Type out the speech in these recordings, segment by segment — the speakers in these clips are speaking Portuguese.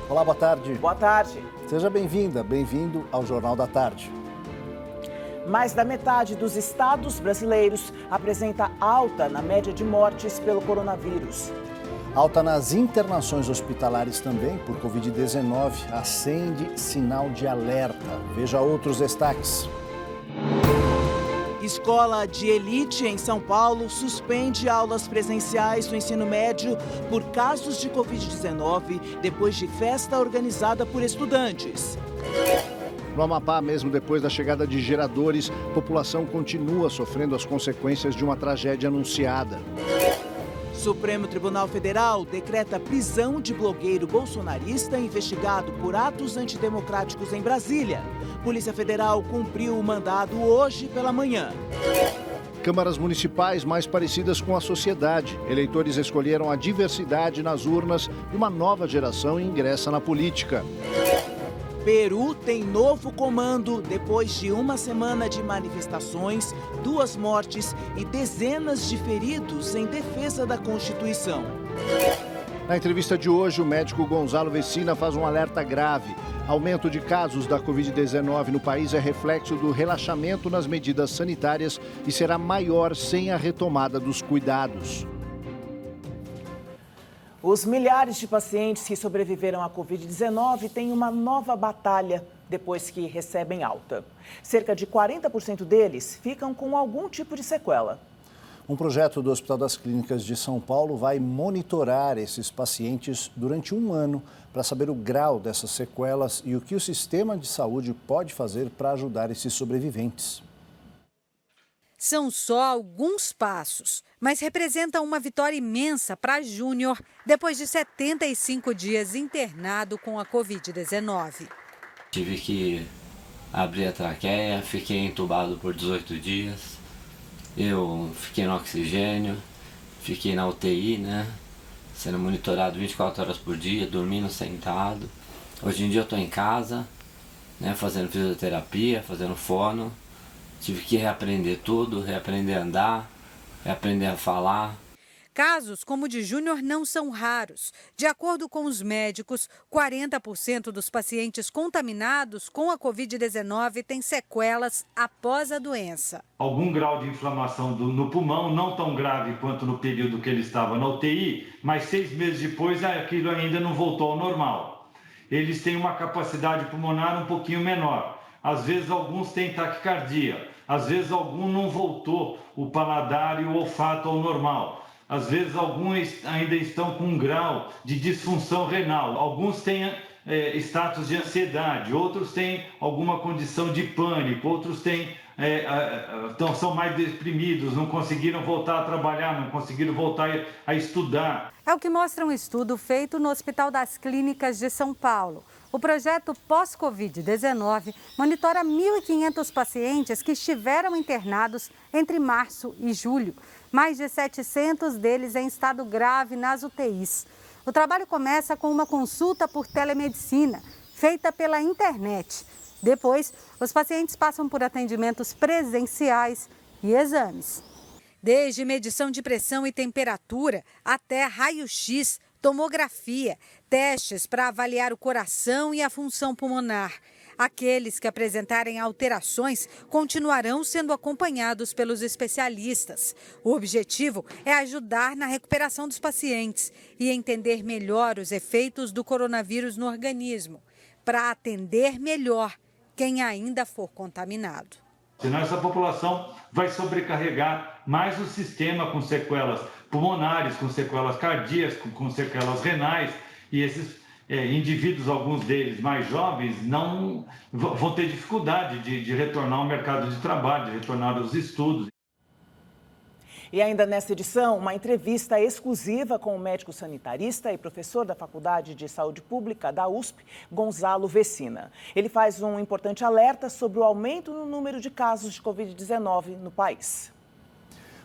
Olá, boa tarde. Boa tarde. Seja bem-vinda, bem-vindo ao Jornal da Tarde. Mais da metade dos estados brasileiros apresenta alta na média de mortes pelo coronavírus. Alta nas internações hospitalares também por Covid-19 acende sinal de alerta. Veja outros destaques. Escola de elite em São Paulo suspende aulas presenciais do ensino médio por casos de Covid-19 depois de festa organizada por estudantes. No Amapá, mesmo depois da chegada de geradores, a população continua sofrendo as consequências de uma tragédia anunciada. Supremo Tribunal Federal decreta prisão de blogueiro bolsonarista investigado por atos antidemocráticos em Brasília. Polícia Federal cumpriu o mandado hoje pela manhã. Câmaras municipais mais parecidas com a sociedade. Eleitores escolheram a diversidade nas urnas e uma nova geração ingressa na política. Peru tem novo comando depois de uma semana de manifestações, 2 mortes e dezenas de feridos em defesa da Constituição. Na entrevista de hoje, o médico Gonzalo Vecina faz um alerta grave. Aumento de casos da Covid-19 no país é reflexo do relaxamento nas medidas sanitárias e será maior sem a retomada dos cuidados. Os milhares de pacientes que sobreviveram à Covid-19 têm uma nova batalha depois que recebem alta. Cerca de 40% deles ficam com algum tipo de sequela. Um projeto do Hospital das Clínicas de São Paulo vai monitorar esses pacientes durante um ano para saber o grau dessas sequelas e o que o sistema de saúde pode fazer para ajudar esses sobreviventes. São só alguns passos, mas representam uma vitória imensa para Júnior depois de 75 dias internado com a Covid-19. Tive que abrir a traqueia, fiquei entubado por 18 dias. Eu fiquei no oxigênio, fiquei na UTI, sendo monitorado 24 horas por dia, dormindo sentado. Hoje em dia eu estou em casa, fazendo fisioterapia, fazendo fono. Tive que reaprender tudo, reaprender a andar, reaprender a falar. Casos como o de Júnior não são raros. De acordo com os médicos, 40% dos pacientes contaminados com a Covid-19 têm sequelas após a doença. Algum grau de inflamação no pulmão, não tão grave quanto no período que ele estava na UTI, mas 6 meses depois aquilo ainda não voltou ao normal. Eles têm uma capacidade pulmonar um pouquinho menor. Às vezes alguns têm taquicardia, às vezes algum não voltou o paladar e o olfato ao normal. Às vezes alguns ainda estão com um grau de disfunção renal. Alguns têm status de ansiedade, outros têm alguma condição de pânico, outros são mais deprimidos, não conseguiram voltar a trabalhar, não conseguiram voltar a estudar. É o que mostra um estudo feito no Hospital das Clínicas de São Paulo. O projeto Pós-Covid-19 monitora 1.500 pacientes que estiveram internados entre março e julho. Mais de 700 deles em estado grave nas UTIs. O trabalho começa com uma consulta por telemedicina, feita pela internet. Depois, os pacientes passam por atendimentos presenciais e exames. Desde medição de pressão e temperatura até raio-x, tomografia, testes para avaliar o coração e a função pulmonar. Aqueles que apresentarem alterações continuarão sendo acompanhados pelos especialistas. O objetivo é ajudar na recuperação dos pacientes e entender melhor os efeitos do coronavírus no organismo, para atender melhor quem ainda for contaminado. Senão essa população vai sobrecarregar mais o sistema com sequelas pulmonares, com sequelas cardíacas, com sequelas renais, e esses indivíduos, alguns deles mais jovens, não vão ter dificuldade de retornar ao mercado de trabalho, de retornar aos estudos. E ainda nesta edição, uma entrevista exclusiva com o médico sanitarista e professor da Faculdade de Saúde Pública da USP, Gonzalo Vecina. Ele faz um importante alerta sobre o aumento no número de casos de Covid-19 no país.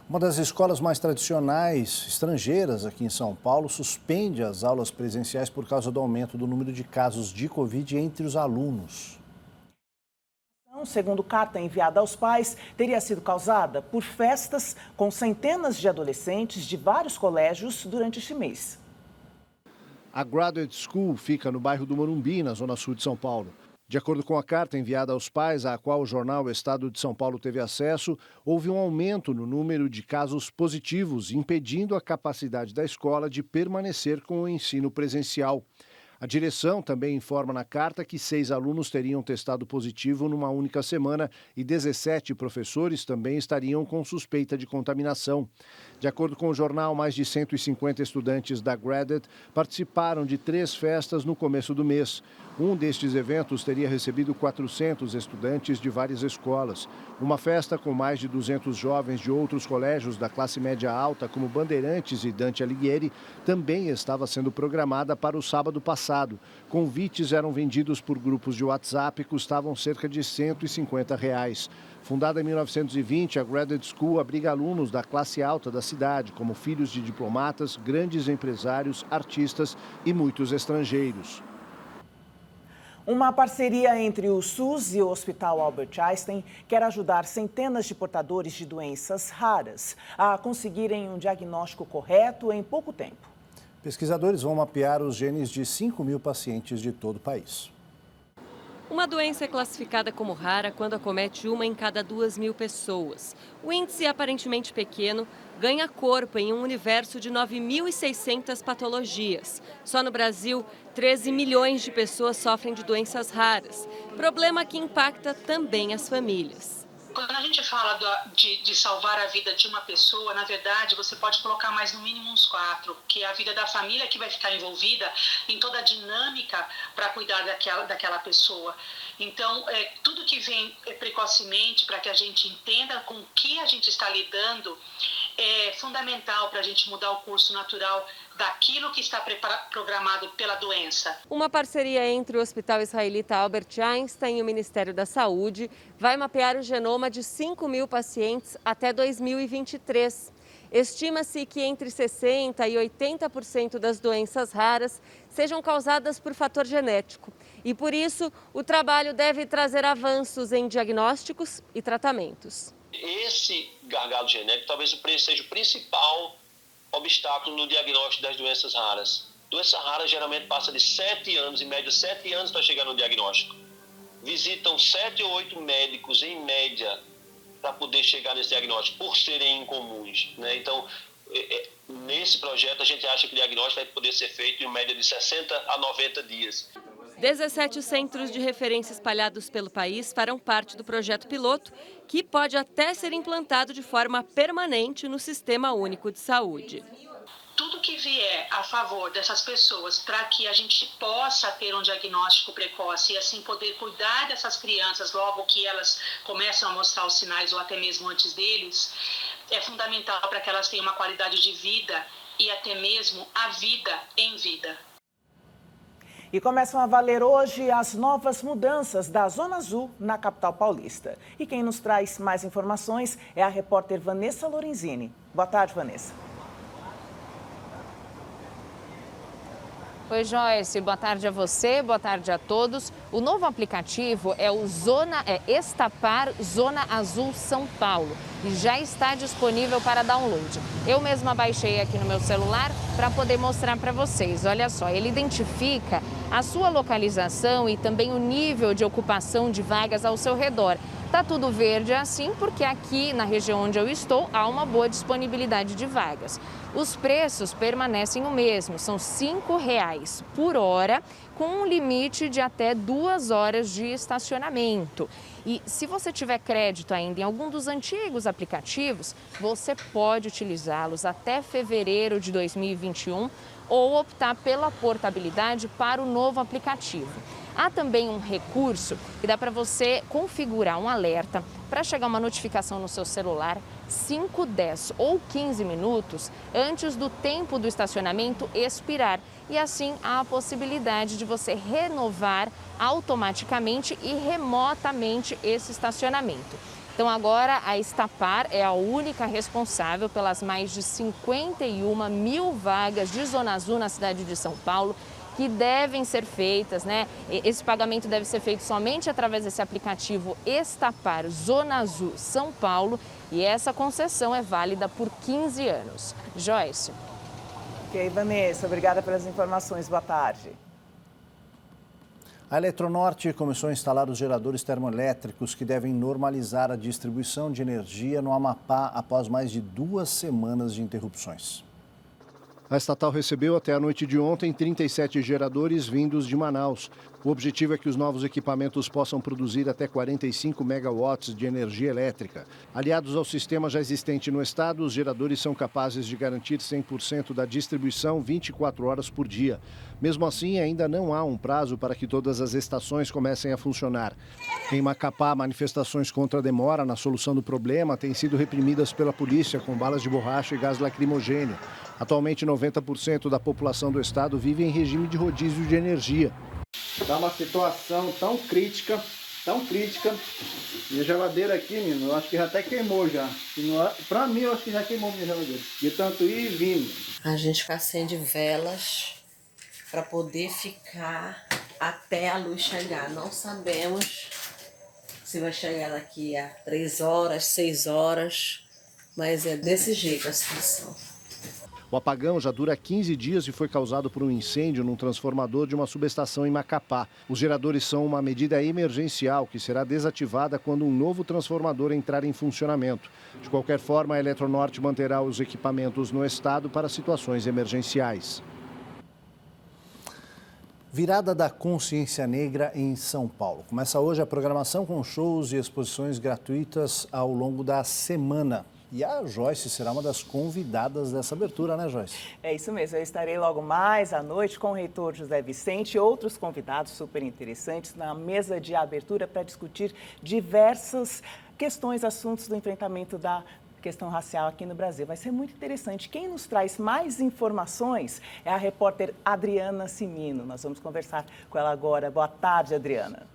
Uma das escolas mais tradicionais estrangeiras aqui em São Paulo suspende as aulas presenciais por causa do aumento do número de casos de Covid entre os alunos. Segundo carta enviada aos pais, teria sido causada por festas com centenas de adolescentes de vários colégios durante este mês. A Graduate School fica no bairro do Morumbi, na zona sul de São Paulo. De acordo com a carta enviada aos pais, à qual o jornal Estado de São Paulo teve acesso, houve um aumento no número de casos positivos, impedindo a capacidade da escola de permanecer com o ensino presencial. A direção também informa na carta que 6 alunos teriam testado positivo numa única semana e 17 professores também estariam com suspeita de contaminação. De acordo com o jornal, mais de 150 estudantes da Graduate participaram de 3 festas no começo do mês. Um destes eventos teria recebido 400 estudantes de várias escolas. Uma festa com mais de 200 jovens de outros colégios da classe média alta, como Bandeirantes e Dante Alighieri, também estava sendo programada para o sábado passado. Convites eram vendidos por grupos de WhatsApp e custavam cerca de R$ 150. Fundada em 1920, a Graduate School abriga alunos da classe alta da cidade, como filhos de diplomatas, grandes empresários, artistas e muitos estrangeiros. Uma parceria entre o SUS e o Hospital Albert Einstein quer ajudar centenas de portadores de doenças raras a conseguirem um diagnóstico correto em pouco tempo. Pesquisadores vão mapear os genes de 5.000 pacientes de todo o país. Uma doença é classificada como rara quando acomete 1 em cada 2.000 pessoas. O índice aparentemente pequeno ganha corpo em um universo de 9.600 patologias. Só no Brasil, 13 milhões de pessoas sofrem de doenças raras, problema que impacta também as famílias. Quando a gente fala de salvar a vida de uma pessoa, na verdade, você pode colocar mais no mínimo uns 4, que é a vida da família que vai ficar envolvida em toda a dinâmica para cuidar daquela pessoa. Então, tudo que vem precocemente para que a gente entenda com o que a gente está lidando é fundamental para a gente mudar o curso natural daquilo que está programado pela doença. Uma parceria entre o Hospital Israelita Albert Einstein e o Ministério da Saúde vai mapear o genoma de 5.000 pacientes até 2023. Estima-se que entre 60% e 80% das doenças raras sejam causadas por fator genético. E por isso, o trabalho deve trazer avanços em diagnósticos e tratamentos. Esse gargalo genético talvez seja o principal obstáculo no diagnóstico das doenças raras. Doença rara geralmente passa de 7 anos, em média 7 anos para chegar no diagnóstico. Visitam 7 ou 8 médicos, em média, para poder chegar nesse diagnóstico, por serem incomuns, né? Então, nesse projeto, a gente acha que o diagnóstico vai poder ser feito em média de 60 a 90 dias. 17 centros de referência espalhados pelo país farão parte do projeto piloto, que pode até ser implantado de forma permanente no Sistema Único de Saúde. Tudo que vier a favor dessas pessoas para que a gente possa ter um diagnóstico precoce e assim poder cuidar dessas crianças logo que elas começam a mostrar os sinais ou até mesmo antes deles, é fundamental para que elas tenham uma qualidade de vida e até mesmo a vida em vida. E começam a valer hoje as novas mudanças da Zona Azul na capital paulista. E quem nos traz mais informações é a repórter Vanessa Lorenzini. Boa tarde, Vanessa. Oi, Joyce. Boa tarde a você, boa tarde a todos. O novo aplicativo é o Estapar Zona Azul São Paulo e já está disponível para download. Eu mesma baixei aqui no meu celular para poder mostrar para vocês. Olha só, ele identifica a sua localização e também o nível de ocupação de vagas ao seu redor. Tá tudo verde assim porque aqui na região onde eu estou há uma boa disponibilidade de vagas. Os preços permanecem o mesmo, são R$ 5,00 por hora, com um limite de até 2 horas de estacionamento. E se você tiver crédito ainda em algum dos antigos aplicativos, você pode utilizá-los até fevereiro de 2021 ou optar pela portabilidade para o novo aplicativo. Há também um recurso que dá para você configurar um alerta para chegar uma notificação no seu celular 5, 10 ou 15 minutos antes do tempo do estacionamento expirar. E assim há a possibilidade de você renovar automaticamente e remotamente esse estacionamento. Então agora a Estapar é a única responsável pelas mais de 51.000 vagas de Zona Azul na cidade de São Paulo, que devem ser feitas, né? Esse pagamento deve ser feito somente através desse aplicativo Estapar Zona Azul São Paulo e essa concessão é válida por 15 anos. Joyce. Ok, Vanessa, obrigada pelas informações. Boa tarde. A Eletronorte começou a instalar os geradores termoelétricos que devem normalizar a distribuição de energia no Amapá após mais de 2 semanas de interrupções. A estatal recebeu até a noite de ontem 37 geradores vindos de Manaus. O objetivo é que os novos equipamentos possam produzir até 45 megawatts de energia elétrica. Aliados ao sistema já existente no estado, os geradores são capazes de garantir 100% da distribuição 24 horas por dia. Mesmo assim, ainda não há um prazo para que todas as estações comecem a funcionar. Em Macapá, manifestações contra a demora na solução do problema têm sido reprimidas pela polícia com balas de borracha e gás lacrimogêneo. Atualmente, 90% da população do estado vive em regime de rodízio de energia. Está uma situação tão crítica. Minha geladeira aqui, menino, eu acho que já até queimou já. Pra mim, eu acho que já queimou minha geladeira. De tanto ir e vindo. A gente acende velas para poder ficar até a luz chegar. Não sabemos se vai chegar daqui a 3 horas, 6 horas, mas é desse jeito a situação. O apagão já dura 15 dias e foi causado por um incêndio num transformador de uma subestação em Macapá. Os geradores são uma medida emergencial que será desativada quando um novo transformador entrar em funcionamento. De qualquer forma, a Eletronorte manterá os equipamentos no estado para situações emergenciais. Virada da Consciência Negra em São Paulo. Começa hoje a programação com shows e exposições gratuitas ao longo da semana. E a Joyce será uma das convidadas dessa abertura, né, Joyce? É isso mesmo, eu estarei logo mais à noite com o reitor José Vicente e outros convidados super interessantes na mesa de abertura para discutir diversas questões, assuntos do enfrentamento da questão racial aqui no Brasil. Vai ser muito interessante. Quem nos traz mais informações é a repórter Adriana Simino. Nós vamos conversar com ela agora. Boa tarde, Adriana.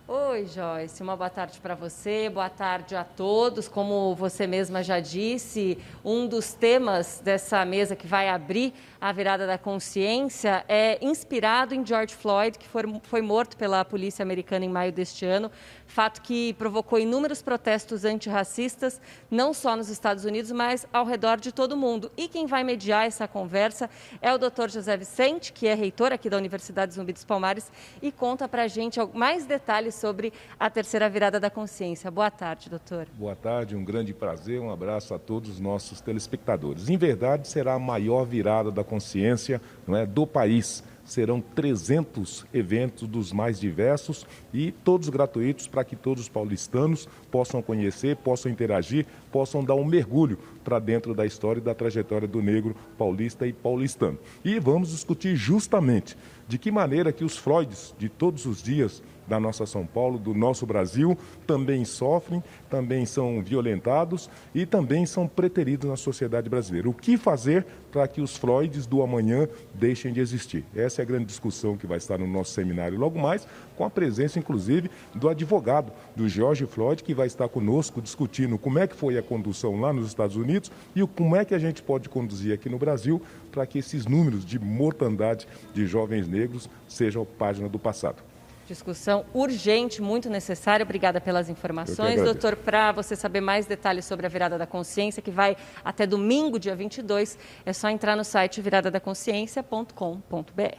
Oi, Joyce, uma boa tarde para você, boa tarde a todos. Como você mesma já disse, um dos temas dessa mesa que vai abrir a virada da consciência é inspirado em George Floyd, que foi morto pela polícia americana em maio deste ano, fato que provocou inúmeros protestos antirracistas, não só nos Estados Unidos, mas ao redor de todo o mundo. E quem vai mediar essa conversa é o Dr. José Vicente, que é reitor aqui da Universidade Zumbi dos Palmares, e conta para a gente mais detalhes sobre a terceira virada da consciência. Boa tarde, doutor. Boa tarde, um grande prazer, um abraço a todos os nossos telespectadores. Em verdade, será a maior virada da consciência, não é, do país. Serão 300 eventos dos mais diversos e todos gratuitos para que todos os paulistanos possam conhecer, possam interagir, possam dar um mergulho para dentro da história e da trajetória do negro paulista e paulistano. E vamos discutir justamente de que maneira que os Floyds de todos os dias da nossa São Paulo, do nosso Brasil, também sofrem, também são violentados e também são preteridos na sociedade brasileira. O que fazer para que os Floyds do amanhã deixem de existir? Essa é a grande discussão que vai estar no nosso seminário logo mais, com a presença, inclusive, do advogado, do George Floyd, que vai estar conosco discutindo como é que foi a condução lá nos Estados Unidos e como é que a gente pode conduzir aqui no Brasil para que esses números de mortandade de jovens negros sejam página do passado. Discussão urgente, muito necessária. Obrigada pelas informações. Doutor, para você saber mais detalhes sobre a Virada da Consciência, que vai até domingo, dia 22, é só entrar no site viradadaconsciência.com.br.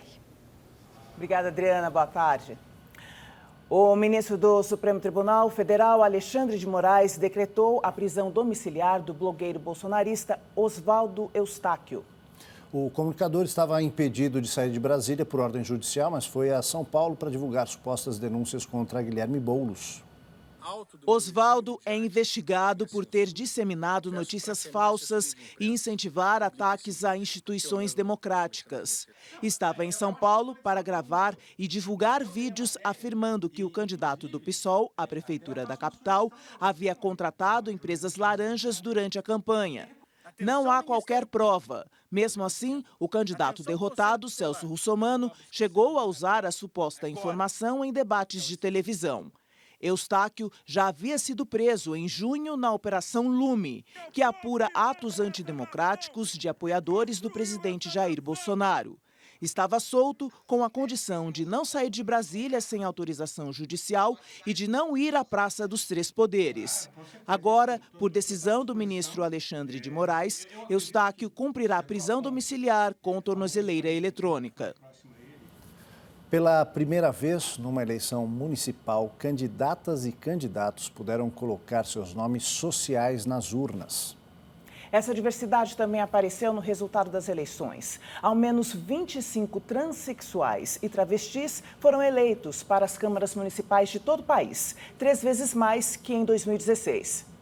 Obrigada, Adriana. Boa tarde. O ministro do Supremo Tribunal Federal, Alexandre de Moraes, decretou a prisão domiciliar do blogueiro bolsonarista Oswaldo Eustáquio. O comunicador estava impedido de sair de Brasília por ordem judicial, mas foi a São Paulo para divulgar supostas denúncias contra Guilherme Boulos. Oswaldo é investigado por ter disseminado notícias falsas e incentivar ataques a instituições democráticas. Estava em São Paulo para gravar e divulgar vídeos afirmando que o candidato do PSOL à prefeitura da capital havia contratado empresas laranjas durante a campanha. Não há qualquer prova. Mesmo assim, o candidato derrotado, Celso Russomano, chegou a usar a suposta informação em debates de televisão. Eustáquio já havia sido preso em junho na Operação Lume, que apura atos antidemocráticos de apoiadores do presidente Jair Bolsonaro. Estava solto com a condição de não sair de Brasília sem autorização judicial e de não ir à Praça dos Três Poderes. Agora, por decisão do ministro Alexandre de Moraes, Eustáquio cumprirá prisão domiciliar com tornozeleira eletrônica. Pela primeira vez, numa eleição municipal, candidatas e candidatos puderam colocar seus nomes sociais nas urnas. Essa diversidade também apareceu no resultado das eleições. Ao menos 25 transexuais e travestis foram eleitos para as câmaras municipais de todo o país, 3 vezes mais que em 2016.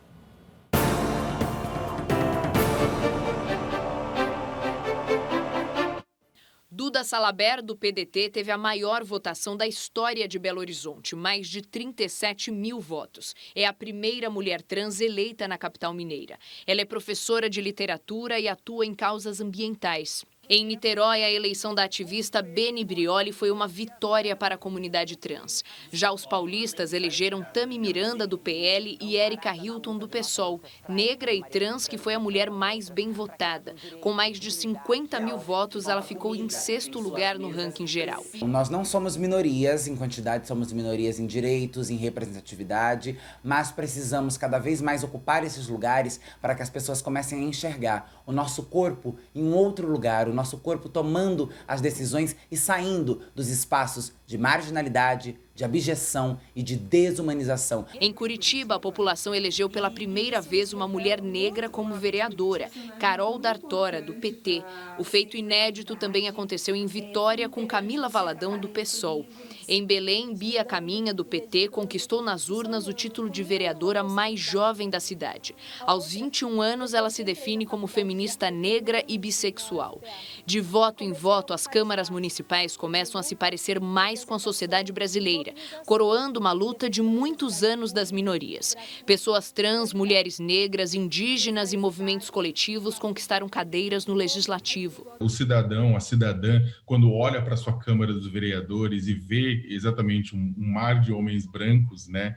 Duda Salabert, do PDT, teve a maior votação da história de Belo Horizonte, mais de 37 mil votos. É a primeira mulher trans eleita na capital mineira. Ela é professora de literatura e atua em causas ambientais. Em Niterói, a eleição da ativista Beni Brioli foi uma vitória para a comunidade trans. Já os paulistas elegeram Tami Miranda, do PL, e Érica Hilton, do PSOL, negra e trans, que foi a mulher mais bem votada. Com mais de 50 mil votos, ela ficou em 6º lugar no ranking geral. Nós não somos minorias em quantidade, somos minorias em direitos, em representatividade, mas precisamos cada vez mais ocupar esses lugares para que as pessoas comecem a enxergar o nosso corpo em um outro lugar, o nosso corpo tomando as decisões e saindo dos espaços de marginalidade, de abjeção e de desumanização. Em Curitiba, a população elegeu pela primeira vez uma mulher negra como vereadora, Carol D'Artora, do PT. O feito inédito também aconteceu em Vitória com Camila Valadão, do PSOL. Em Belém, Bia Caminha, do PT, conquistou nas urnas o título de vereadora mais jovem da cidade. Aos 21 anos, ela se define como feminista negra e bissexual. De voto em voto, as câmaras municipais começam a se parecer mais com a sociedade brasileira, coroando uma luta de muitos anos das minorias. Pessoas trans, mulheres negras, indígenas e movimentos coletivos conquistaram cadeiras no legislativo. O cidadão, a cidadã, quando olha para a sua Câmara dos Vereadores e vê exatamente um mar de homens brancos, né,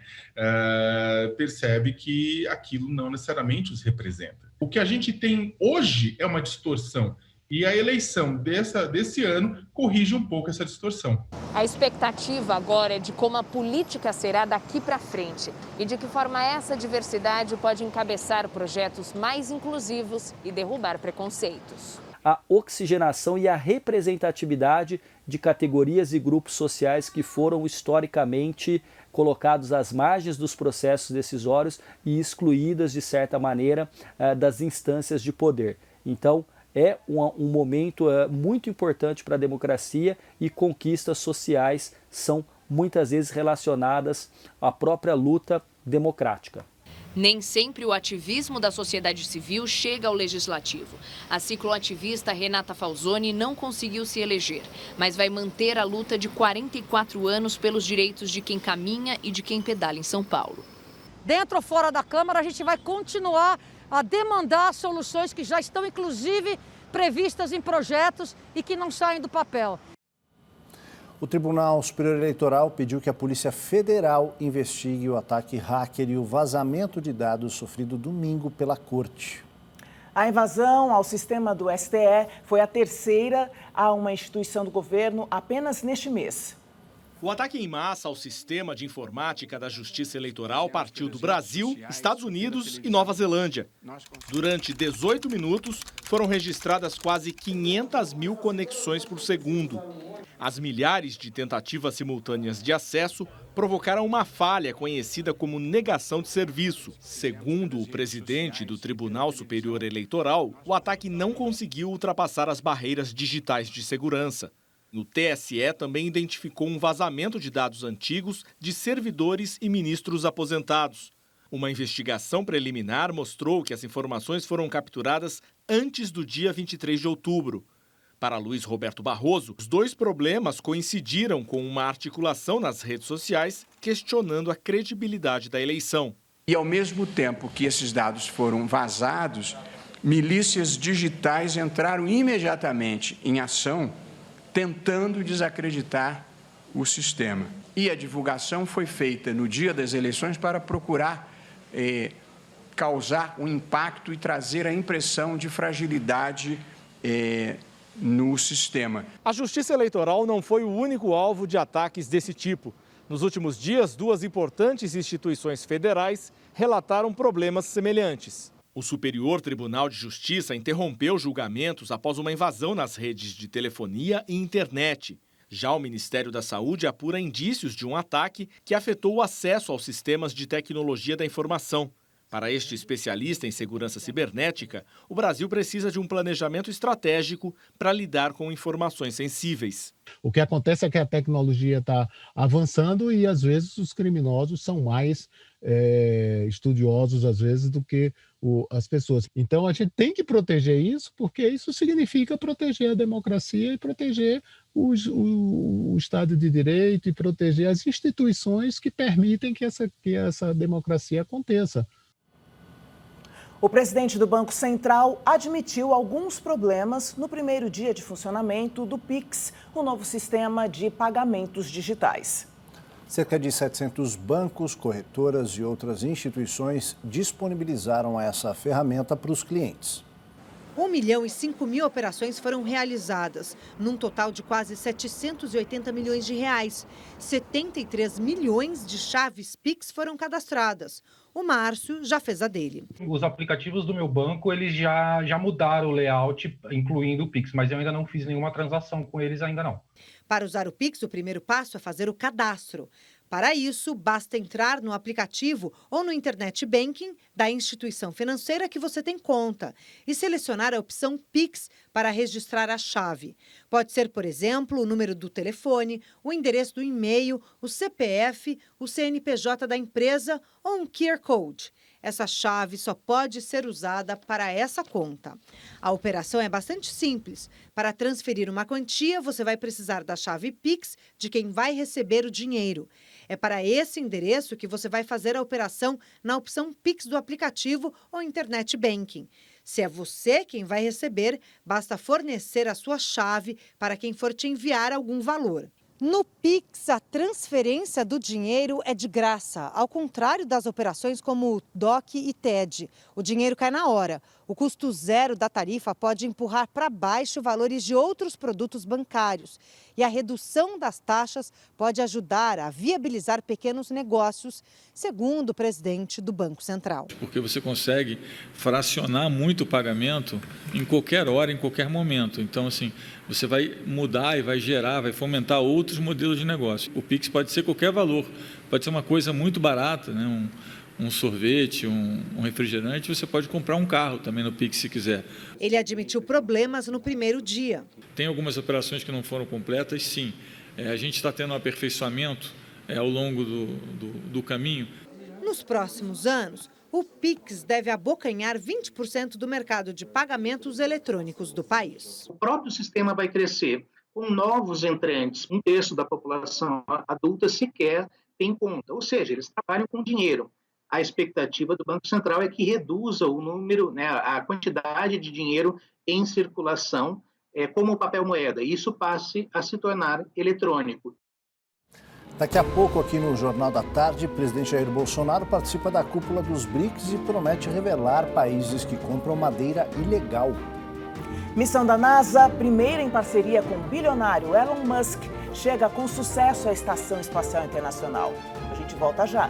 percebe que aquilo não necessariamente os representa. O que a gente tem hoje é uma distorção. E a eleição desse ano corrige um pouco essa distorção. A expectativa agora é de como a política será daqui para frente e de que forma essa diversidade pode encabeçar projetos mais inclusivos e derrubar preconceitos. A oxigenação e a representatividade de categorias e grupos sociais que foram historicamente colocados às margens dos processos decisórios e excluídas, de certa maneira, das instâncias de poder. Então, é um momento muito importante para a democracia e conquistas sociais são muitas vezes relacionadas à própria luta democrática. Nem sempre o ativismo da sociedade civil chega ao legislativo. A cicloativista Renata Falzoni não conseguiu se eleger, mas vai manter a luta de 44 anos pelos direitos de quem caminha e de quem pedala em São Paulo. Dentro ou fora da Câmara, a gente vai continuar a demandar soluções que já estão, inclusive, previstas em projetos e que não saem do papel. O Tribunal Superior Eleitoral pediu que a Polícia Federal investigue o ataque hacker e o vazamento de dados sofrido domingo pela Corte. A invasão ao sistema do STE foi a terceira a uma instituição do governo apenas neste mês. O ataque em massa ao sistema de informática da Justiça Eleitoral partiu do Brasil, Estados Unidos e Nova Zelândia. Durante 18 minutos, foram registradas quase 500 mil conexões por segundo. As milhares de tentativas simultâneas de acesso provocaram uma falha conhecida como negação de serviço. Segundo o presidente do Tribunal Superior Eleitoral, o ataque não conseguiu ultrapassar as barreiras digitais de segurança. O TSE também identificou um vazamento de dados antigos de servidores e ministros aposentados. Uma investigação preliminar mostrou que as informações foram capturadas antes do dia 23 de outubro. Para Luiz Roberto Barroso, os dois problemas coincidiram com uma articulação nas redes sociais questionando a credibilidade da eleição. E ao mesmo tempo que esses dados foram vazados, milícias digitais entraram imediatamente em ação tentando desacreditar o sistema. E a divulgação foi feita no dia das eleições para procurar causar um impacto e trazer a impressão de fragilidade no sistema. A Justiça Eleitoral não foi o único alvo de ataques desse tipo. Nos últimos dias, 2 importantes instituições federais relataram problemas semelhantes. O Superior Tribunal de Justiça interrompeu julgamentos após uma invasão nas redes de telefonia e internet. Já o Ministério da Saúde apura indícios de um ataque que afetou o acesso aos sistemas de tecnologia da informação. Para este especialista em segurança cibernética, o Brasil precisa de um planejamento estratégico para lidar com informações sensíveis. O que acontece é que a tecnologia está avançando e, às vezes, os criminosos são mais estudiosos, às vezes, do que as pessoas. Então, a gente tem que proteger isso, porque isso significa proteger a democracia e proteger o Estado de Direito e proteger as instituições que permitem que essa democracia aconteça. O presidente do Banco Central admitiu alguns problemas no primeiro dia de funcionamento do Pix, o novo sistema de pagamentos digitais. Cerca de 700 bancos, corretoras e outras instituições disponibilizaram essa ferramenta para os clientes. 1.005.000 operações foram realizadas, num total de quase 780 milhões de reais. 73 milhões de chaves Pix foram cadastradas. O Márcio já fez a dele. Os aplicativos do meu banco, eles já mudaram o layout, incluindo o Pix, mas eu ainda não fiz nenhuma transação com eles ainda não. Para usar o Pix, o primeiro passo é fazer o cadastro. Para isso, basta entrar no aplicativo ou no Internet Banking da instituição financeira que você tem conta e selecionar a opção Pix para registrar a chave. Pode ser, por exemplo, o número do telefone, o endereço do e-mail, o CPF, o CNPJ da empresa ou um QR Code. Essa chave só pode ser usada para essa conta. A operação é bastante simples. Para transferir uma quantia, você vai precisar da chave Pix de quem vai receber o dinheiro. É para esse endereço que você vai fazer a operação na opção Pix do aplicativo ou Internet Banking. Se é você quem vai receber, basta fornecer a sua chave para quem for te enviar algum valor. No Pix, a transferência do dinheiro é de graça, ao contrário das operações como o DOC e TED. O dinheiro cai na hora. O custo zero da tarifa pode empurrar para baixo valores de outros produtos bancários. E a redução das taxas pode ajudar a viabilizar pequenos negócios, segundo o presidente do Banco Central. Porque você consegue fracionar muito o pagamento em qualquer hora, em qualquer momento. Então, assim, você vai mudar e vai gerar, vai fomentar outros modelos de negócio. O Pix pode ser qualquer valor, pode ser uma coisa muito barata, né? Um sorvete, um refrigerante, você pode comprar um carro também no Pix se quiser. Ele admitiu problemas no primeiro dia. Tem algumas operações que não foram completas, sim. A gente está tendo um aperfeiçoamento ao longo do caminho. Nos próximos anos, o Pix deve abocanhar 20% do mercado de pagamentos eletrônicos do país. O próprio sistema vai crescer com novos entrantes. 1/3 da população adulta sequer tem conta, ou seja, eles trabalham com dinheiro. A expectativa do Banco Central é que reduza o número, né, a quantidade de dinheiro em circulação, como o papel moeda, e isso passe a se tornar eletrônico. Daqui a pouco, aqui no Jornal da Tarde, o presidente Jair Bolsonaro participa da cúpula dos BRICS e promete revelar países que compram madeira ilegal. Missão da NASA, primeira em parceria com o bilionário Elon Musk, chega com sucesso à Estação Espacial Internacional. A gente volta já.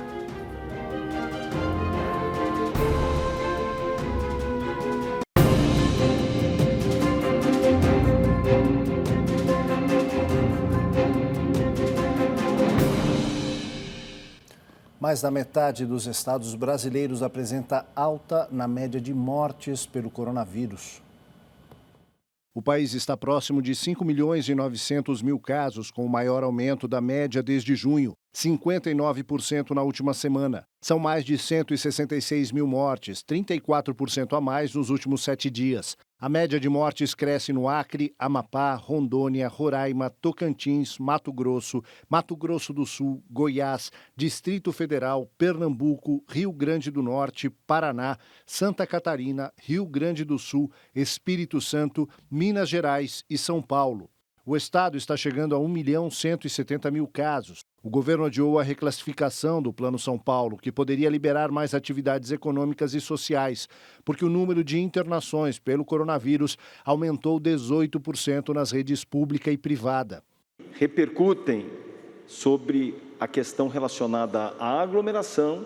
Mais da metade dos estados brasileiros apresenta alta na média de mortes pelo coronavírus. O país está próximo de 5.900.000 casos, com o maior aumento da média desde junho, 59% na última semana. São mais de 166 mil mortes, 34% a mais nos últimos 7 dias. A média de mortes cresce no Acre, Amapá, Rondônia, Roraima, Tocantins, Mato Grosso do Sul, Goiás, Distrito Federal, Pernambuco, Rio Grande do Norte, Paraná, Santa Catarina, Rio Grande do Sul, Espírito Santo, Minas Gerais e São Paulo. O estado está chegando a 1.170.000 casos. O governo adiou a reclassificação do Plano São Paulo, que poderia liberar mais atividades econômicas e sociais, porque o número de internações pelo coronavírus aumentou 18% nas redes pública e privada. Repercutem sobre a questão relacionada à aglomeração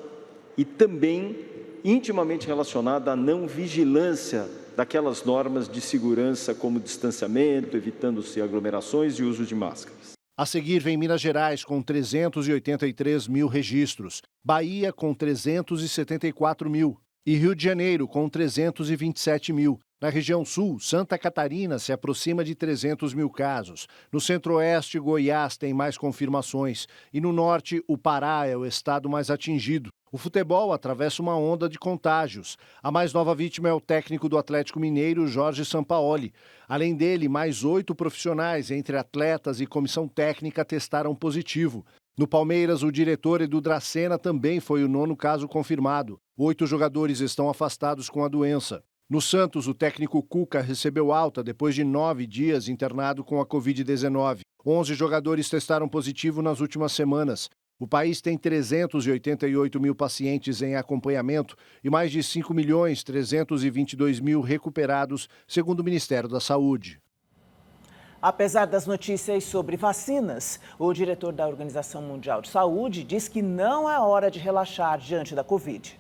e também intimamente relacionada à não vigilância daquelas normas de segurança como distanciamento, evitando-se aglomerações e uso de máscaras. A seguir vem Minas Gerais, com 383 mil registros, Bahia, com 374 mil e Rio de Janeiro, com 327 mil. Na região sul, Santa Catarina se aproxima de 300 mil casos. No centro-oeste, Goiás tem mais confirmações. E no norte, o Pará é o estado mais atingido. O futebol atravessa uma onda de contágios. A mais nova vítima é o técnico do Atlético Mineiro, Jorge Sampaoli. Além dele, mais 8 profissionais, entre atletas e comissão técnica, testaram positivo. No Palmeiras, o diretor Edu Dracena também foi o 9º caso confirmado. 8 jogadores estão afastados com a doença. No Santos, o técnico Cuca recebeu alta depois de 9 dias internado com a Covid-19. 11 jogadores testaram positivo nas últimas semanas. O país tem 388 mil pacientes em acompanhamento e mais de 5.322.000 recuperados, segundo o Ministério da Saúde. Apesar das notícias sobre vacinas, o diretor da Organização Mundial de Saúde diz que não é hora de relaxar diante da Covid.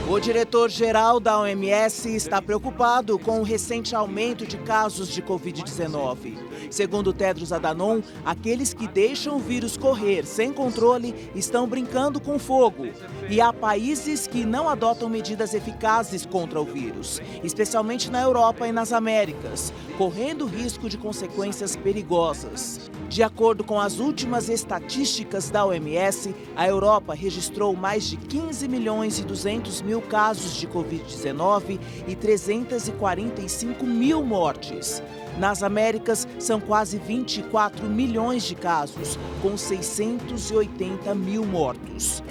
O diretor-geral da OMS está preocupado com o recente aumento de casos de Covid-19. Segundo Tedros Adhanom, aqueles que deixam o vírus correr sem controle estão brincando com fogo. E há países que não adotam medidas eficazes contra o vírus, especialmente na Europa e nas Américas, correndo risco de consequências perigosas. De acordo com as últimas estatísticas da OMS, a Europa registrou mais de 15.200.000 casos de Covid-19 e 345.000 mortes. Nas Américas, são quase 24 milhões de casos, com 680.000 mortos.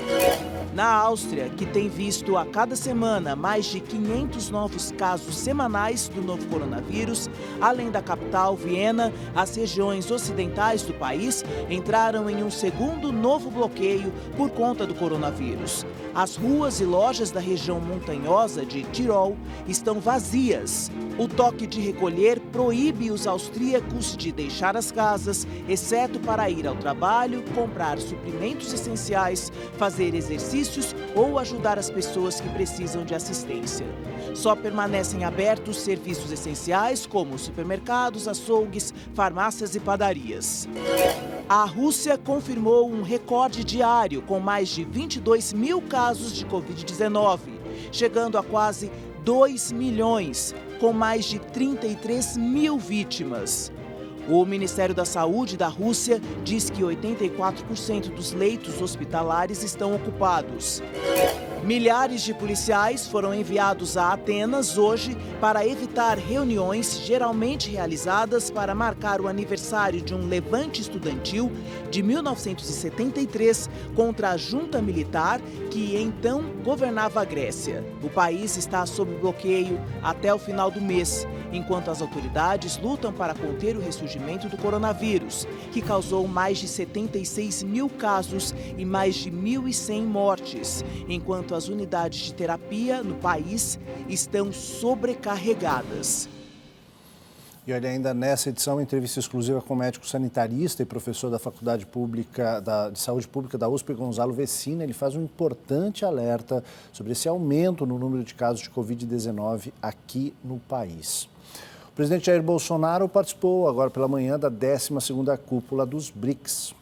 Na Áustria, que tem visto a cada semana mais de 500 novos casos semanais do novo coronavírus, além da capital, Viena, as regiões ocidentais do país entraram em um segundo novo bloqueio por conta do coronavírus. As ruas e lojas da região montanhosa de Tirol estão vazias. O toque de recolher proíbe os austríacos de deixar as casas, exceto para ir ao trabalho, comprar suprimentos essenciais, fazer exercícios ou ajudar as pessoas que precisam de assistência. Só permanecem abertos serviços essenciais como supermercados, açougues, farmácias e padarias. A Rússia confirmou um recorde diário com mais de 22 mil casos de Covid-19, chegando a quase 2 milhões, com mais de 33 mil vítimas. O Ministério da Saúde da Rússia diz que 84% dos leitos hospitalares estão ocupados. Milhares de policiais foram enviados a Atenas hoje para evitar reuniões geralmente realizadas para marcar o aniversário de um levante estudantil de 1973 contra a junta militar que então governava a Grécia. O país está sob bloqueio até o final do mês, enquanto as autoridades lutam para conter o ressurgimento do coronavírus, que causou mais de 76 mil casos e mais de 1.100 mortes, enquanto as unidades de terapia no país estão sobrecarregadas. E olha, ainda nessa edição, entrevista exclusiva com o médico sanitarista e professor da Faculdade de Saúde Pública da USP, Gonzalo Vecina. Ele faz um importante alerta sobre esse aumento no número de casos de Covid-19 aqui no país. O presidente Jair Bolsonaro participou agora pela manhã da 12ª cúpula dos BRICS.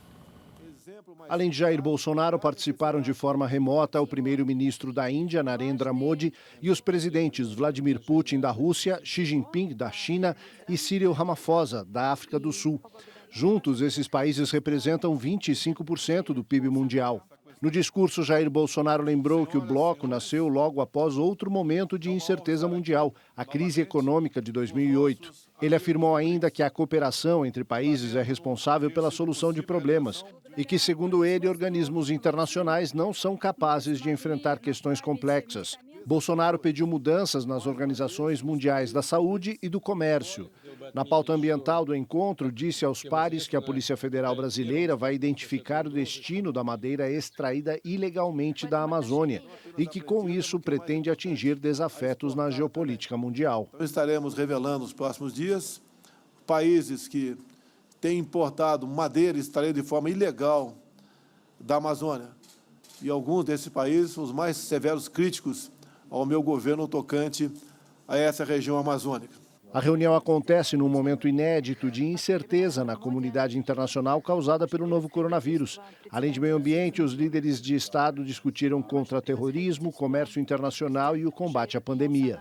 Além de Jair Bolsonaro, participaram de forma remota o primeiro-ministro da Índia, Narendra Modi, e os presidentes Vladimir Putin, da Rússia, Xi Jinping, da China, e Cyril Ramaphosa, da África do Sul. Juntos, esses países representam 25% do PIB mundial. No discurso, Jair Bolsonaro lembrou que o bloco nasceu logo após outro momento de incerteza mundial, a crise econômica de 2008. Ele afirmou ainda que a cooperação entre países é responsável pela solução de problemas e que, segundo ele, organismos internacionais não são capazes de enfrentar questões complexas. Bolsonaro pediu mudanças nas organizações mundiais da saúde e do comércio. Na pauta ambiental do encontro, disse aos pares que a Polícia Federal Brasileira vai identificar o destino da madeira extraída ilegalmente da Amazônia e que, com isso, pretende atingir desafetos na geopolítica mundial. Estaremos revelando nos próximos dias países que têm importado madeira extraída de forma ilegal da Amazônia. E alguns desses países são os mais severos críticos ao meu governo tocante a essa região amazônica. A reunião acontece num momento inédito de incerteza na comunidade internacional causada pelo novo coronavírus. Além de meio ambiente, os líderes de Estado discutiram contra-terrorismo, comércio internacional e o combate à pandemia.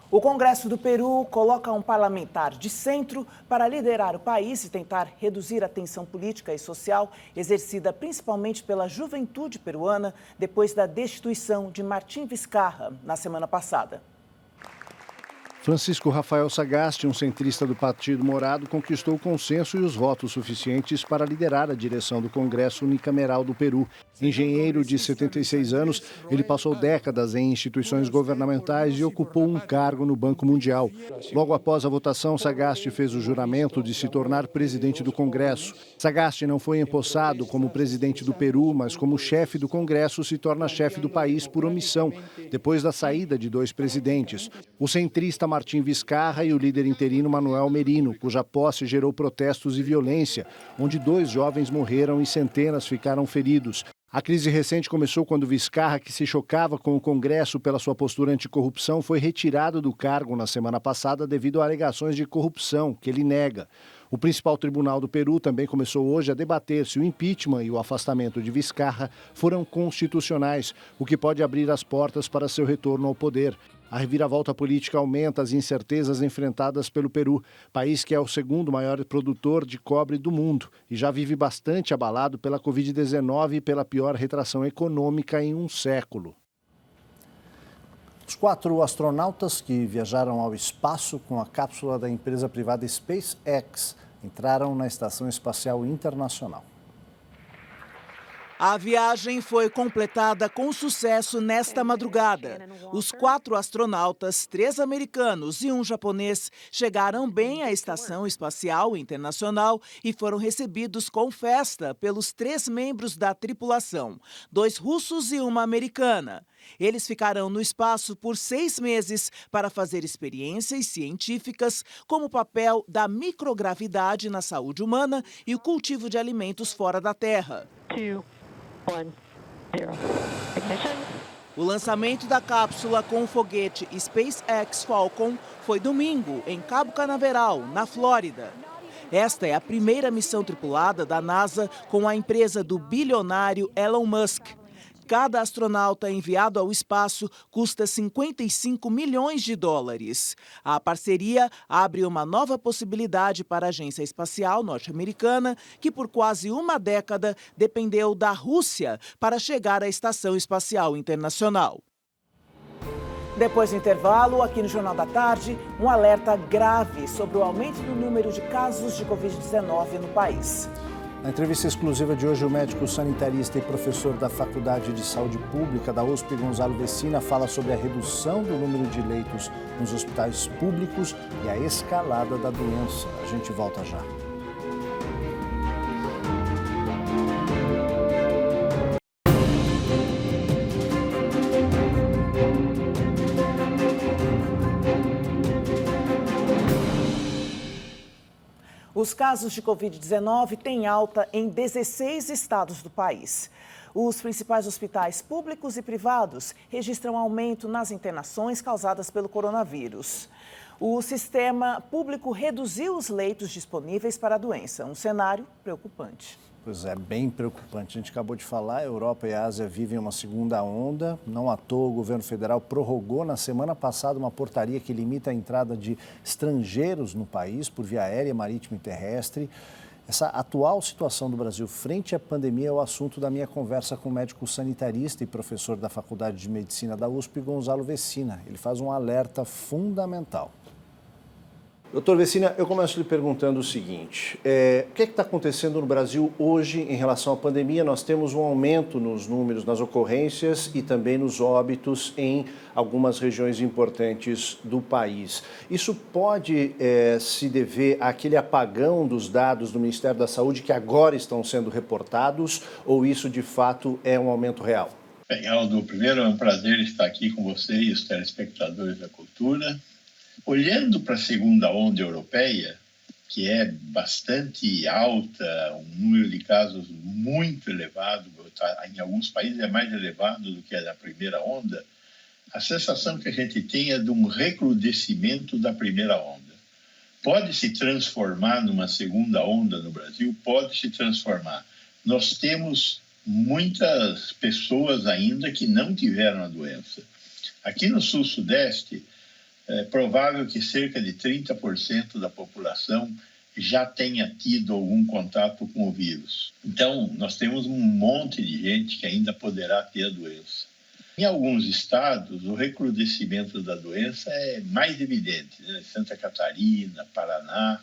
O Congresso do Peru coloca um parlamentar de centro para liderar o país e tentar reduzir a tensão política e social exercida principalmente pela juventude peruana depois da destituição de Martín Vizcarra na semana passada. Francisco Rafael Sagasti, um centrista do Partido Morado, conquistou o consenso e os votos suficientes para liderar a direção do Congresso Unicameral do Peru. Engenheiro de 76 anos, ele passou décadas em instituições governamentais e ocupou um cargo no Banco Mundial. Logo após a votação, Sagasti fez o juramento de se tornar presidente do Congresso. Sagasti não foi empossado como presidente do Peru, mas como chefe do Congresso se torna chefe do país por omissão, depois da saída de 2 presidentes. O centrista Martín Vizcarra e o líder interino Manuel Merino, cuja posse gerou protestos e violência, onde 2 jovens morreram e centenas ficaram feridos. A crise recente começou quando Vizcarra, que se chocava com o Congresso pela sua postura anticorrupção, foi retirado do cargo na semana passada devido a alegações de corrupção, que ele nega. O principal tribunal do Peru também começou hoje a debater se o impeachment e o afastamento de Vizcarra foram constitucionais, o que pode abrir as portas para seu retorno ao poder. A reviravolta política aumenta as incertezas enfrentadas pelo Peru, país que é o 2º maior produtor de cobre do mundo e já vive bastante abalado pela Covid-19 e pela pior retração econômica em um século. Os 4 astronautas que viajaram ao espaço com a cápsula da empresa privada SpaceX entraram na Estação Espacial Internacional. A viagem foi completada com sucesso nesta madrugada. Os 4 astronautas, 3 americanos e um japonês, chegaram bem à Estação Espacial Internacional e foram recebidos com festa pelos 3 membros da tripulação, 2 russos e uma americana. Eles ficarão no espaço por 6 meses para fazer experiências científicas, como o papel da microgravidade na saúde humana e o cultivo de alimentos fora da Terra. 2, 1, 0. Ignition. O lançamento da cápsula com o foguete SpaceX Falcon foi domingo, em Cabo Canaveral, na Flórida. Esta é a primeira missão tripulada da NASA com a empresa do bilionário Elon Musk. Cada astronauta enviado ao espaço custa 55 milhões de dólares. A parceria abre uma nova possibilidade para a Agência Espacial Norte-Americana, que por quase uma década dependeu da Rússia para chegar à Estação Espacial Internacional. Depois do intervalo, aqui no Jornal da Tarde, um alerta grave sobre o aumento do número de casos de Covid-19 no país. Na entrevista exclusiva de hoje, o médico sanitarista e professor da Faculdade de Saúde Pública da USP, Gonzalo Vecina, fala sobre a redução do número de leitos nos hospitais públicos e a escalada da doença. A gente volta já. Os casos de Covid-19 têm alta em 16 estados do país. Os principais hospitais públicos e privados registram aumento nas internações causadas pelo coronavírus. O sistema público reduziu os leitos disponíveis para a doença, um cenário preocupante. Pois é, bem preocupante. A gente acabou de falar, a Europa e a Ásia vivem uma segunda onda. Não à toa, o governo federal prorrogou na semana passada uma portaria que limita a entrada de estrangeiros no país por via aérea, marítima e terrestre. Essa atual situação do Brasil frente à pandemia é o assunto da minha conversa com o médico sanitarista e professor da Faculdade de Medicina da USP, Gonzalo Vecina. Ele faz um alerta fundamental. Doutor Vecina, eu começo lhe perguntando o seguinte, o que está acontecendo no Brasil hoje em relação à pandemia? Nós temos um aumento nos números, nas ocorrências e também nos óbitos em algumas regiões importantes do país. Isso pode se dever àquele apagão dos dados do Ministério da Saúde que agora estão sendo reportados, ou isso de fato é um aumento real? Bem, Aldo, primeiro é um prazer estar aqui com você e os telespectadores da Cultura. Olhando para a segunda onda europeia, que é bastante alta, um número de casos muito elevado, em alguns países é mais elevado do que a da primeira onda, a sensação que a gente tem é de um recrudescimento da primeira onda. Pode se transformar numa segunda onda no Brasil? Pode se transformar. Nós temos muitas pessoas ainda que não tiveram a doença. Aqui no Sul-Sudeste, é provável que cerca de 30% da população já tenha tido algum contato com o vírus. Então, nós temos um monte de gente que ainda poderá ter a doença. Em alguns estados, o recrudescimento da doença é mais evidente, né? Santa Catarina, Paraná.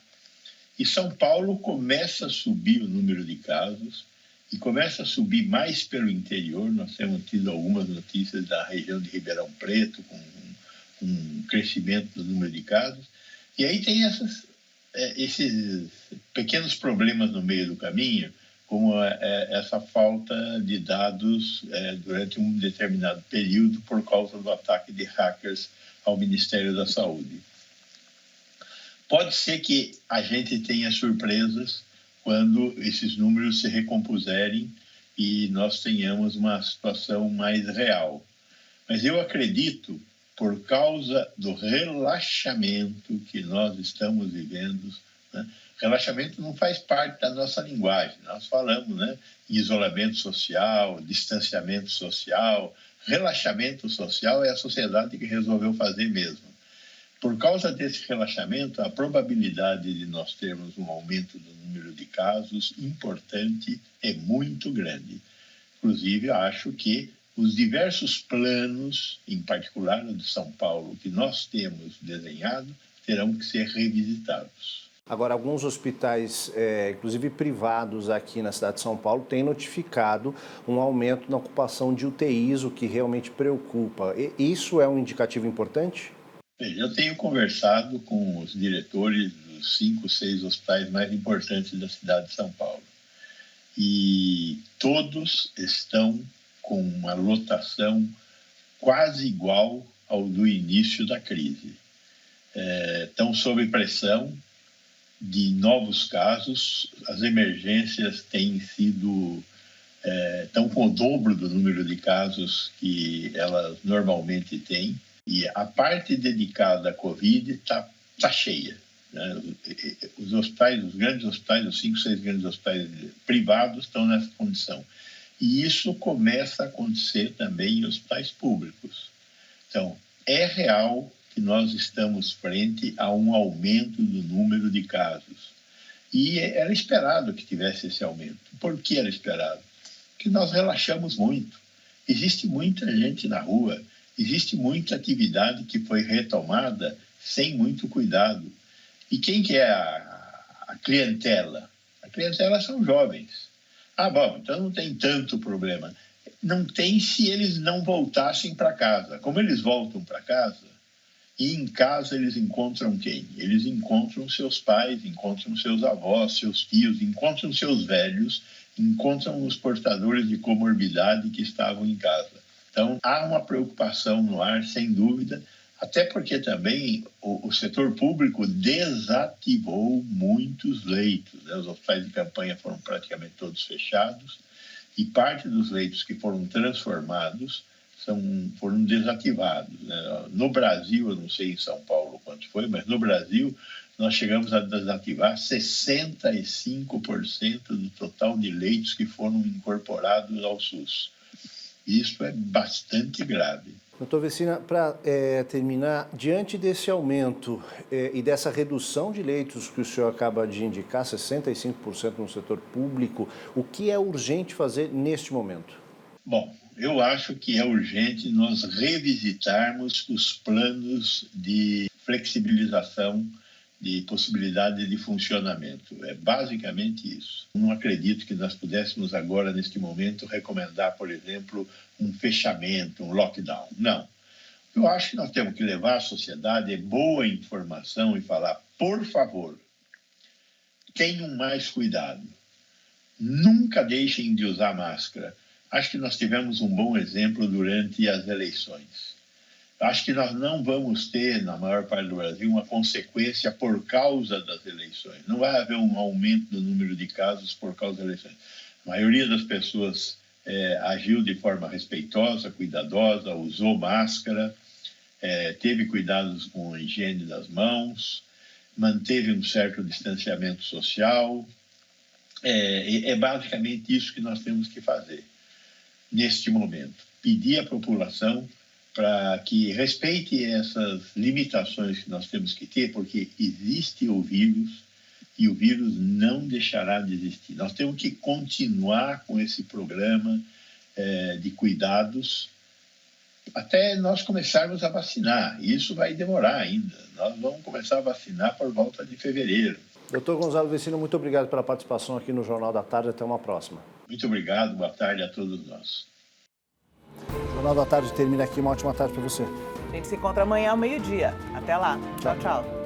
E São Paulo começa a subir o número de casos e começa a subir mais pelo interior. Nós temos tido algumas notícias da região de Ribeirão Preto, com um crescimento do número de casos. E aí tem esses pequenos problemas no meio do caminho, como essa falta de dados durante um determinado período por causa do ataque de hackers ao Ministério da Saúde. Pode ser que a gente tenha surpresas quando esses números se recompuserem e nós tenhamos uma situação mais real. Mas eu acredito, por causa do relaxamento que nós estamos vivendo, né? Relaxamento não faz parte da nossa linguagem. Nós falamos, né, em isolamento social, distanciamento social. Relaxamento social é a sociedade que resolveu fazer mesmo. Por causa desse relaxamento, a probabilidade de nós termos um aumento do número de casos importante é muito grande. Inclusive, acho que os diversos planos, em particular o de São Paulo, que nós temos desenhado, terão que ser revisitados. Agora, alguns hospitais, inclusive privados aqui na cidade de São Paulo, têm notificado um aumento na ocupação de UTIs, o que realmente preocupa. Isso é um indicativo importante? Eu tenho conversado com os diretores dos 5, 6 hospitais mais importantes da cidade de São Paulo. E todos estão com uma lotação quase igual ao do início da crise. Estão sob pressão de novos casos, as emergências têm sido, estão com o dobro do número de casos que elas normalmente têm, e a parte dedicada à Covid está cheia. Né? Os hospitais, os grandes hospitais, os 5, 6 grandes hospitais privados estão nessa condição. E isso começa a acontecer também em hospitais públicos. Então, é real que nós estamos frente a um aumento do número de casos. E era esperado que tivesse esse aumento. Por que era esperado? Porque nós relaxamos muito. Existe muita gente na rua, existe muita atividade que foi retomada sem muito cuidado. E quem que é a clientela? A clientela são jovens. Ah, bom, então não tem tanto problema. Não tem se eles não voltassem para casa. Como eles voltam para casa, e em casa eles encontram quem? Eles encontram seus pais, encontram seus avós, seus tios, encontram seus velhos, encontram os portadores de comorbidade que estavam em casa. Então, há uma preocupação no ar, sem dúvida, até porque também o setor público desativou muitos leitos. Né? Os hospitais de campanha foram praticamente todos fechados e parte dos leitos que foram transformados foram desativados. Né? No Brasil, eu não sei em São Paulo quanto foi, mas no Brasil nós chegamos a desativar 65% do total de leitos que foram incorporados ao SUS. Isso é bastante grave. Doutor Vecina, para terminar, diante desse aumento e dessa redução de leitos que o senhor acaba de indicar, 65% no setor público, o que é urgente fazer neste momento? Bom, eu acho que é urgente nós revisitarmos os planos de flexibilização de possibilidade de funcionamento. É basicamente isso. Não acredito que nós pudéssemos agora, neste momento, recomendar, por exemplo, um fechamento, um lockdown. Não. Eu acho que nós temos que levar à sociedade boa informação e falar, por favor, tenham mais cuidado. Nunca deixem de usar máscara. Acho que nós tivemos um bom exemplo durante as eleições. Acho que nós não vamos ter, na maior parte do Brasil, uma consequência por causa das eleições. Não vai haver um aumento do número de casos por causa das eleições. A maioria das pessoas agiu de forma respeitosa, cuidadosa, usou máscara, teve cuidados com a higiene das mãos, manteve um certo distanciamento social. É basicamente isso que nós temos que fazer neste momento. Pedir à população para que respeite essas limitações que nós temos que ter, porque existe o vírus e o vírus não deixará de existir. Nós temos que continuar com esse programa de cuidados até nós começarmos a vacinar. E isso vai demorar ainda. Nós vamos começar a vacinar por volta de fevereiro. Doutor Gonzalo Vecina, muito obrigado pela participação aqui no Jornal da Tarde. Até uma próxima. Muito obrigado. Boa tarde a todos nós. O Jornal da Tarde termina aqui. Uma ótima tarde para você. A gente se encontra amanhã ao meio-dia. Até lá. Tchau, tchau.